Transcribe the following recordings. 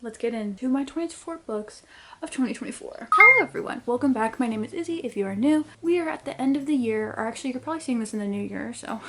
let's get into my 24 books of 2024. Hello everyone, welcome back. My name is Izzy. If you are new, we are at the end of the year, or actually you're probably seeing this in the new year, so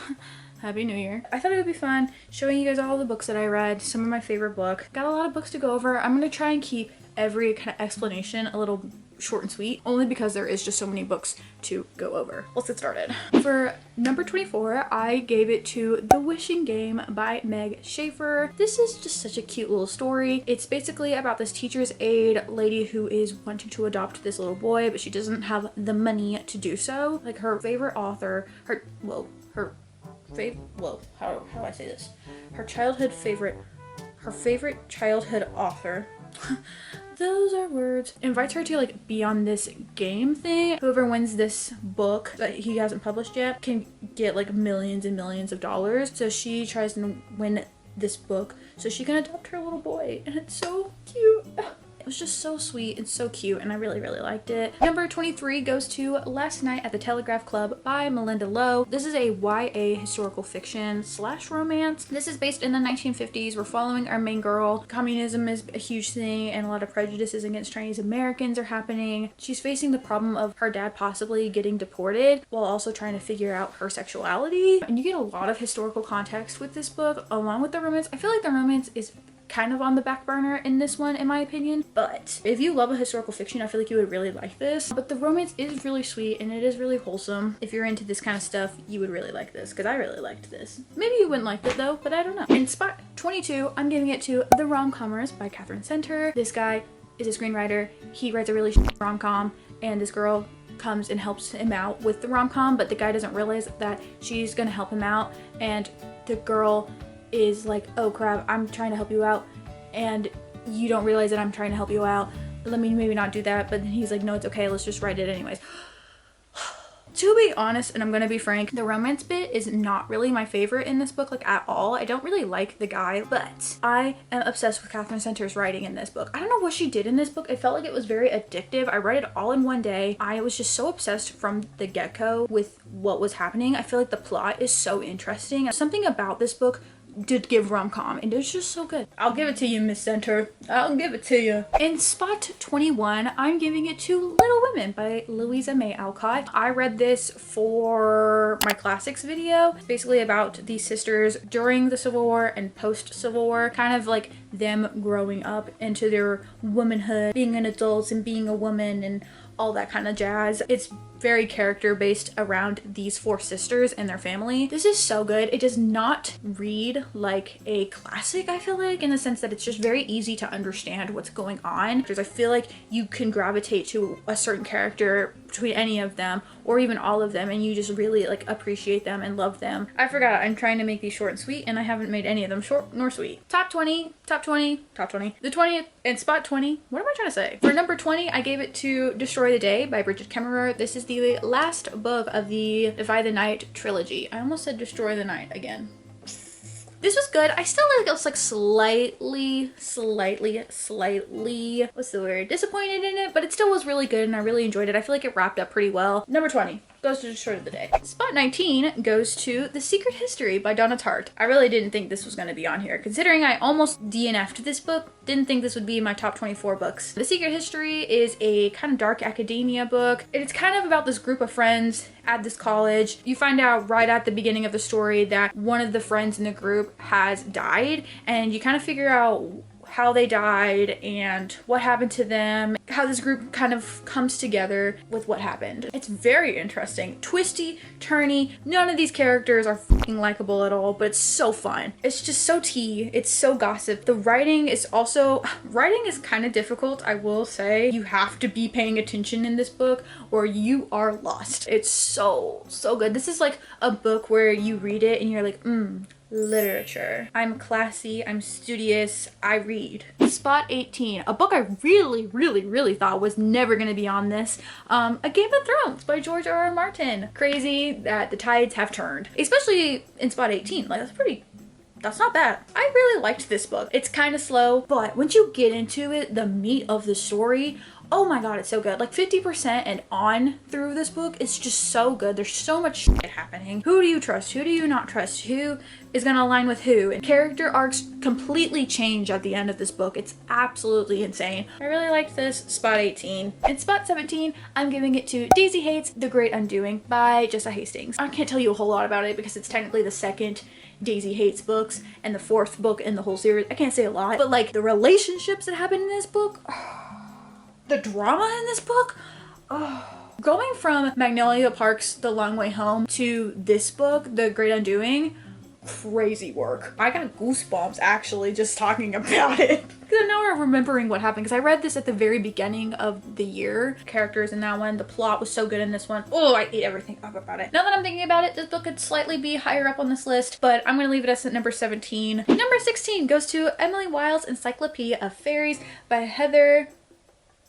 Happy New Year. I thought it would be fun showing you guys all the books that I read, some of my favorite books. Got a lot of books to go over. I'm gonna try and keep every kind of explanation a little short and sweet, only because there is just so many books to go over. Let's get started. For number 24, I gave it to The Wishing Game by Meg Schaefer. This is just such a cute little story. It's basically about this teacher's aide lady who is wanting to adopt this little boy, but she doesn't have the money to do so. Like her favorite author, how do I say this? Her favorite childhood author those are words, invites her to like be on this game thing. Whoever wins this book that he hasn't published yet can get like millions and millions of dollars. So she tries to win this book so she can adopt her little boy, and it's so cute. It was just so sweet and so cute, and I really liked it. Number 23 goes to Last Night at the Telegraph Club by Malinda Lo. This is a YA historical fiction / romance. This is based in the 1950s. We're following our main girl. Communism is a huge thing, and a lot of prejudices against Chinese Americans are happening. She's facing the problem of her dad possibly getting deported while also trying to figure out her sexuality. And you get a lot of historical context with this book along with the romance. I feel like the romance is kind of on the back burner in this one, in my opinion, but if you love a historical fiction, I feel like you would really like this. But the romance is really sweet and it is really wholesome. If you're into this kind of stuff, you would really like this, because I really liked this. Maybe you wouldn't like it though, but I don't know. In spot 22, I'm giving it to The Rom-Commers by Katherine Center. This guy is a screenwriter. He writes a really rom-com, and this girl comes and helps him out with the rom-com, but the guy doesn't realize that she's gonna help him out, and the girl is like, oh crap, I'm trying to help you out and you don't realize that I'm trying to help you out. Let me maybe not do that. But then he's like, no, it's okay, let's just write it anyways. To be honest, and I'm gonna be frank, the romance bit is not really my favorite in this book, like at all. I don't really like the guy, but I am obsessed with Katherine Center's writing in this book. I don't know what she did in this book. It felt like it was very addictive. I read it all in one day. I was just so obsessed from the get-go with what was happening. I feel like the plot is so interesting. Something about this book did give rom-com, and it's just so good. I'll give it to you, Miss Center. I'll give it to you. In spot 21, I'm giving it to Little Women by Louisa May Alcott. I read this for my classics video. It's basically about these sisters during the Civil War and post-Civil War, kind of like them growing up into their womanhood, being an adult and being a woman and all that kind of jazz. It's very character based around these four sisters and their family. This is so good. It does not read like a classic, I feel like, in the sense that it's just very easy to understand what's going on. Because I feel like you can gravitate to a certain character between any of them or even all of them, and you just really like appreciate them and love them. I forgot, I'm trying to make these short and sweet, and I haven't made any of them short nor sweet. Top 20. The 20th and spot 20. What am I trying to say? For number 20, I gave it to Destroy the Day by Bridget Kemmerer. This is the last book of the Defy the Night trilogy. I almost said Destroy the Night again. This was good. I still was like slightly, what's the word? Disappointed in it, but it still was really good and I really enjoyed it. I feel like it wrapped up pretty well. Number 20 goes to Destroy the Day. Spot 19 goes to The Secret History by Donna Tartt. I really didn't think this was going to be on here, considering I almost DNF'd this book. Didn't think this would be in my top 24 books. The Secret History is a kind of dark academia book. It's kind of about this group of friends at this college. You find out right at the beginning of the story that one of the friends in the group has died, and you kind of figure out how they died and what happened to them, how this group kind of comes together with what happened. It's very interesting. Twisty, turny, none of these characters are fucking likable at all, but it's so fun. It's just so tea, it's so gossip. The writing is kind of difficult, I will say. You have to be paying attention in this book or you are lost. It's so good. This is like a book where you read it and you're like, literature. I'm classy, I'm studious, I read. Spot 18, a book I really thought was never gonna be on this. A Game of Thrones by George R.R. Martin. Crazy that the tides have turned. Especially in spot 18, like that's not bad. I really liked this book. It's kind of slow, but once you get into it, the meat of the story, Oh my god, it's so good. Like 50% and on through this book, it's just so good. There's so much shit happening. Who do you trust? Who do you not trust? Who is gonna align with who? And character arcs completely change at the end of this book. It's absolutely insane. I really liked this. Spot 18. In spot 17, I'm giving it to Daisy Hates The Great Undoing by Jessa Hastings. I can't tell you a whole lot about it because it's technically the second Daisy Hates books and the fourth book in the whole series. I can't say a lot, but like the relationships that happen in this book, the drama in this book, going from Magnolia Park's The Long Way Home to this book, The Great Undoing, crazy work. I got goosebumps actually just talking about it. Because now I'm remembering what happened because I read this at the very beginning of the year. Characters in that one, the plot was so good in this one. Oh, I ate everything up about it. Now that I'm thinking about it, this book could slightly be higher up on this list, but I'm gonna leave it as at number 17. Number 16 goes to Emily Wilde's Encyclopedia of Fairies by Heather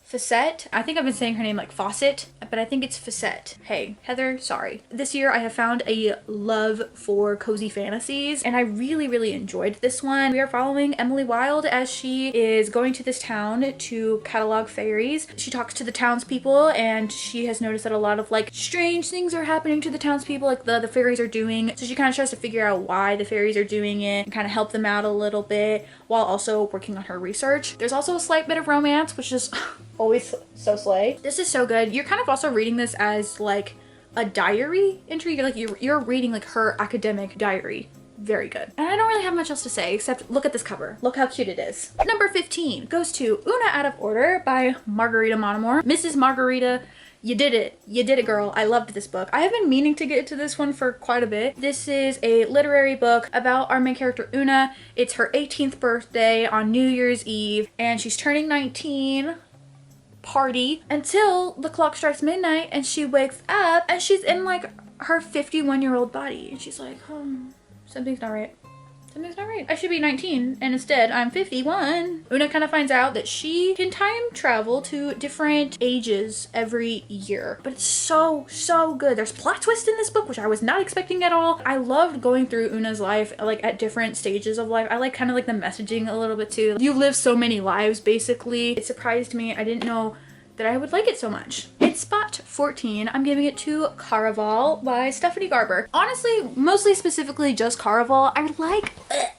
Fassett. I think I've been saying her name like Fawcett, but I think it's Fassett. Hey, Heather, sorry. This year I have found a love for cozy fantasies and I really, really enjoyed this one. We are following Emily Wilde as she is going to this town to catalog fairies. She talks to the townspeople and she has noticed that a lot of like strange things are happening to the townspeople, like the fairies are doing. So she kind of tries to figure out why the fairies are doing it and kind of help them out a little bit while also working on her research. There's also a slight bit of romance, which is always so slay. This is so good. You're kind of also reading this as like a diary entry. You're reading like her academic diary. Very good. And I don't really have much else to say except look at this cover. Look how cute it is. Number 15 goes to Una Out of Order by Margarita Monomore. Mrs. Margarita, you did it. You did it, girl. I loved this book. I have been meaning to get to this one for quite a bit. This is a literary book about our main character, Una. It's her 18th birthday on New Year's Eve, and she's turning 19. Party until the clock strikes midnight and she wakes up and she's in like her 51-year-old body. And she's like, something's not right. Something's not right. I should be 19 and instead I'm 51. Una kind of finds out that she can time travel to different ages every year. But it's so, so good. There's plot twists in this book, which I was not expecting at all. I loved going through Una's life, like at different stages of life. I like kind of like the messaging a little bit too. You live so many lives, basically. It surprised me. I didn't know that I would like it so much. In spot 14, I'm giving it to Caraval by Stephanie Garber. Honestly, mostly specifically just Caraval.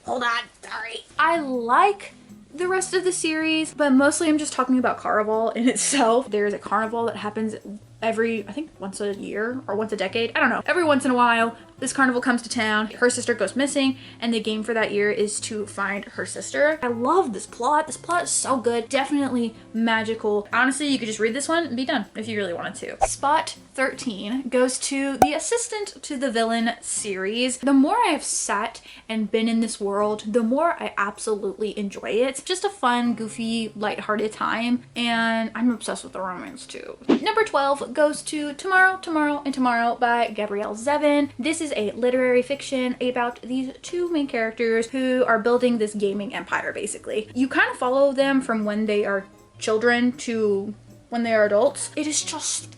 Hold on, sorry. I like the rest of the series, but mostly I'm just talking about Caraval in itself. There's a carnival that happens every, I think once a year or once a decade. I don't know. Every once in a while, this carnival comes to town. Her sister goes missing and the game for that year is to find her sister. I love this plot. This plot is so good. Definitely magical. Honestly, you could just read this one and be done if you really wanted to. Spot 13 goes to The Assistant to the Villain series. The more I have sat and been in this world, the more I absolutely enjoy it. Just a fun, goofy, lighthearted time, and I'm obsessed with the romance too. Number 12 goes to Tomorrow, Tomorrow, and Tomorrow by Gabrielle Zevin. This is a literary fiction about these two main characters who are building this gaming empire, basically. You kind of follow them from when they are children to when they are adults. It is just,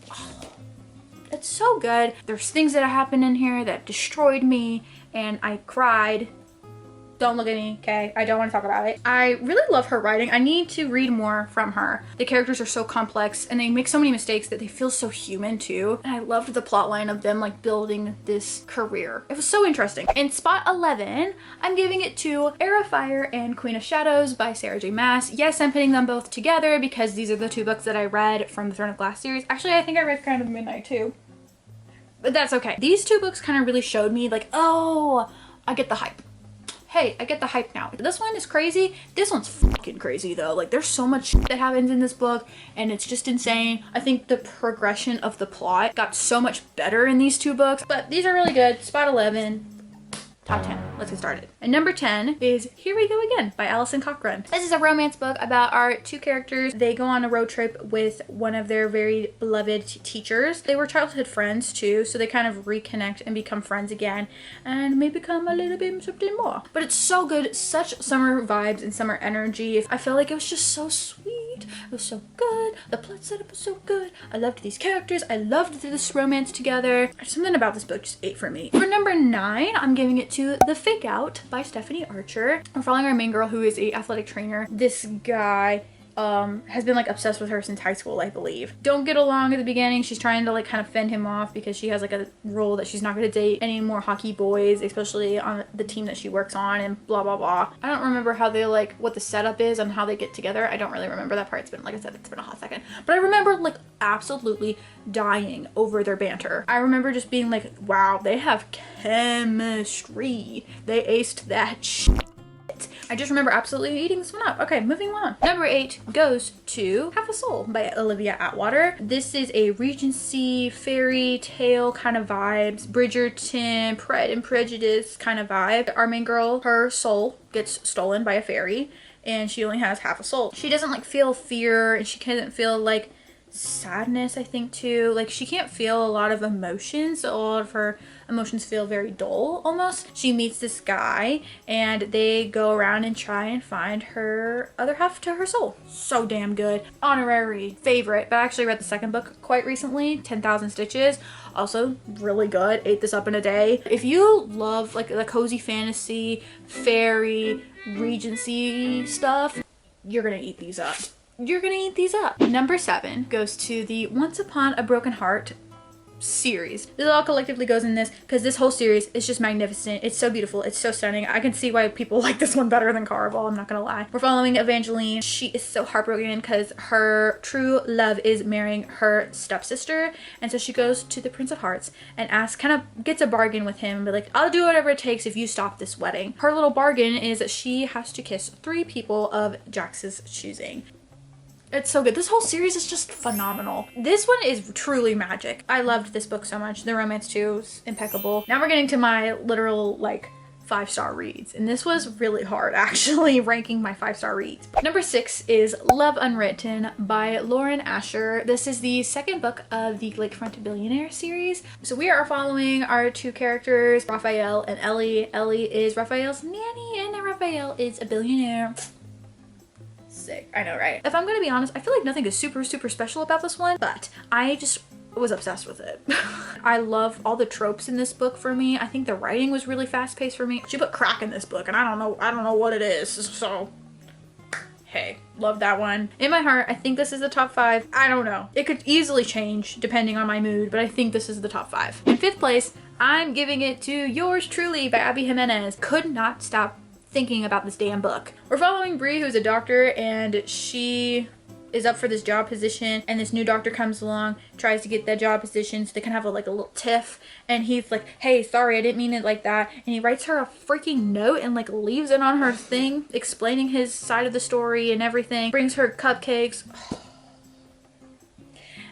it's so good. There's things that happened in here that destroyed me and I cried. Don't look at me, okay? I don't want to talk about it. I really love her writing. I need to read more from her. The characters are so complex and they make so many mistakes that they feel so human too. And I loved the plot line of them like building this career. It was so interesting. In spot 11, I'm giving it to Heir of Fire and Queen of Shadows by Sarah J Maas. Yes, I'm putting them both together because these are the two books that I read from the Throne of Glass series. Actually, I think I read Crown of Midnight too. But that's okay. These two books kind of really showed me like, oh, I get the hype. Hey, I get the hype now. This one is crazy. This one's fucking crazy though. Like there's so much shit that happens in this book and it's just insane. I think the progression of the plot got so much better in these two books, but these are really good. Spot 11. Top 10. Let's get started. And number 10 is Here We Go Again by Alison Cochrane. This is a romance book about our two characters. They go on a road trip with one of their very beloved teachers. They were childhood friends too, so they kind of reconnect and become friends again and may become a little bit something more. But it's so good. Such summer vibes and summer energy. I felt like it was just so sweet. It was so good. The plot setup was so good. I loved these characters. I loved this romance together. Something about this book just ate for me. For number 9, I'm giving it to The Fake Out by Stephanie Archer. We're following our main girl who is an athletic trainer. This guy, has been like obsessed with her since high school, I believe. Don't get along at the beginning. She's trying to like kind of fend him off because she has like a rule that she's not going to date any more hockey boys, especially on the team that she works on, and blah blah blah. I don't remember how they like what the setup is and how they get together. I don't really remember that part. It's been, like I said, it's been a hot second, but I remember like absolutely dying over their banter. I remember just being like, wow, they have chemistry. They aced that shit. I just remember absolutely eating this one up. Okay, moving on. Number 8 goes to Half a Soul by Olivia Atwater. This is a Regency fairy tale kind of vibes, Bridgerton, Pride and Prejudice kind of vibe. Our main girl, her soul gets stolen by a fairy and she only has half a soul. She doesn't like feel fear and she doesn't feel like sadness, I think too. Like she can't feel a lot of emotions. A lot of her emotions feel very dull almost. She meets this guy and they go around and try and find her other half to her soul. So damn good. Honorary favorite, but I actually read the second book quite recently, 10,000 Stitches. Also really good. Ate this up in a day. If you love like the cozy fantasy, fairy, Regency stuff, you're gonna eat these up. You're gonna eat these up. Number 7 goes to the Once Upon a Broken Heart series. This all collectively goes in this because this whole series is just magnificent. It's so beautiful. It's so stunning. I can see why people like this one better than Caraval. I'm not gonna lie. We're following Evangeline. She is so heartbroken because her true love is marrying her stepsister, and so she goes to the Prince of Hearts and kind of gets a bargain with him, but like, I'll do whatever it takes if you stop this wedding. Her little bargain is that she has to kiss 3 people of Jax's choosing. It's so good. This whole series is just phenomenal. This one is truly magic. I loved this book so much. The romance too is impeccable. Now we're getting to my literal like 5-star reads. And this was really hard actually ranking my 5-star reads. Number 6 is Love Unwritten by Lauren Asher. This is the second book of the Lakefront Billionaire series. So we are following our 2 characters, Raphael and Ellie. Ellie is Raphael's nanny and Raphael is a billionaire. Sick. I know, right? If I'm gonna be honest, I feel like nothing is super special about this one, but I just was obsessed with it. I love all the tropes in this book for me. I think the writing was really fast-paced for me. She put crack in this book and I don't know what it is, so hey, love that one. In my heart, I think this is the top 5. I don't know. It could easily change depending on my mood, but I think this is the top 5. In 5th place, I'm giving it to Yours Truly by Abby Jimenez. Could not stop thinking about this damn book. We're following Bree, who's a doctor, and she is up for this job position, and this new doctor comes along, tries to get that job position so they can have a little tiff, and he's like, hey, sorry, I didn't mean it like that, and he writes her a freaking note and like leaves it on her thing explaining his side of the story and everything, brings her cupcakes.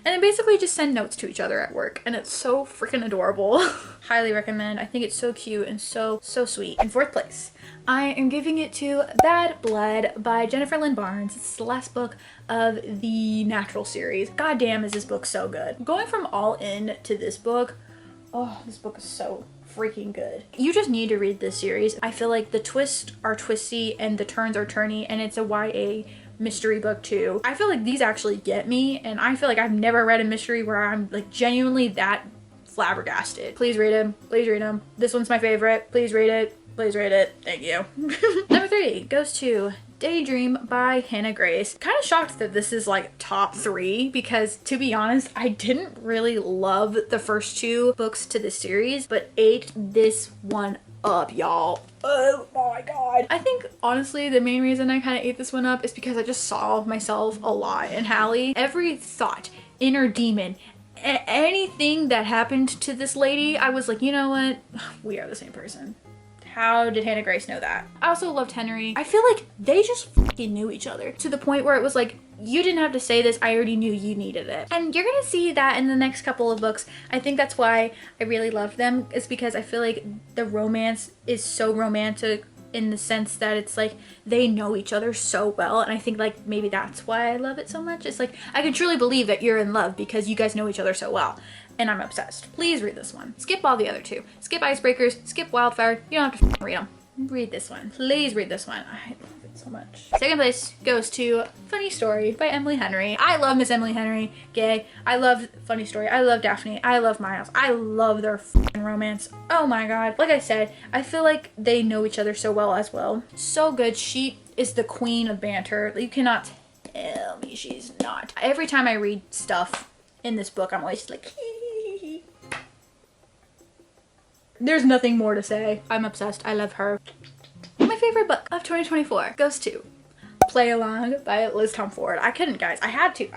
And then basically just send notes to each other at work. And it's so freaking adorable. Highly recommend. I think it's so cute and so sweet. In 4th place, I am giving it to Bad Blood by Jennifer Lynn Barnes. It's the last book of the Natural series. God damn, is this book so good. Going from All In to this book, oh, this book is so freaking good. You just need to read this series. I feel like the twists are twisty and the turns are turny, and it's a YA mystery book too. I feel like these actually get me, and I feel like I've never read a mystery where I'm like genuinely that flabbergasted. Please read them. Please read them. This one's my favorite. Please read it. Please read it. Thank you. Number 3 goes to Daydream by Hannah Grace. Kind of shocked that this is like top 3 because, to be honest, I didn't really love the first 2 books to this series, but ate this one up, y'all. Oh my god. I think honestly the main reason I kind of ate this one up is because I just saw myself a lot in Hallie. Every thought, inner demon, anything that happened to this lady, I was like, you know what? We are the same person. How did Hannah Grace know that? I also loved Henry. I feel like they just fucking knew each other to the point where it was like, you didn't have to say this, I already knew you needed it. And you're gonna see that in the next couple of books. I think that's why I really loved them, is because I feel like the romance is so romantic in the sense that it's like they know each other so well, and I think like maybe that's why I love it so much. It's like I can truly believe that you're in love because you guys know each other so well, and I'm obsessed. Please read this one. Skip all the other 2. Skip Icebreakers, skip Wildfire. You don't have to read them. Read this one. Please read this one. I love it so much. 2nd place goes to Funny Story by Emily Henry. I love Miss Emily Henry. Gay. I love Funny Story. I love Daphne. I love Miles. I love their f***ing romance. Oh my god. Like I said, I feel like they know each other so well as well. So good. She is the queen of banter. You cannot Tell me she's not. Every time I read stuff in this book, I'm always like, there's nothing more to say. I'm obsessed. I love her. My favorite book of 2024 goes to Play Along by Liz Tomforde. I couldn't, guys. I had to.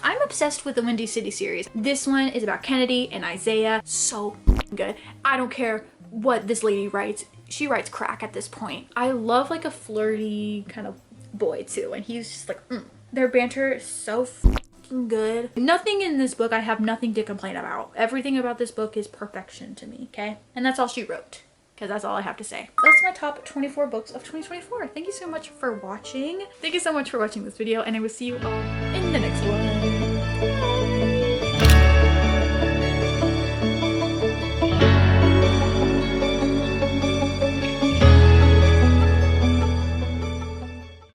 I'm obsessed with the Windy City series. This one is about Kennedy and Isaiah. So good. I don't care what this lady writes. She writes crack at this point. I love like a flirty kind of boy too, and he's just like, Their banter is so good. Nothing in this book I have nothing to complain about. Everything about this book is perfection to me, okay? And that's all she wrote, because that's all I have to say. That's my top 24 books of 2024. Thank you so much for watching. Thank you so much for watching this video, and I will see you all in the next one. Bye.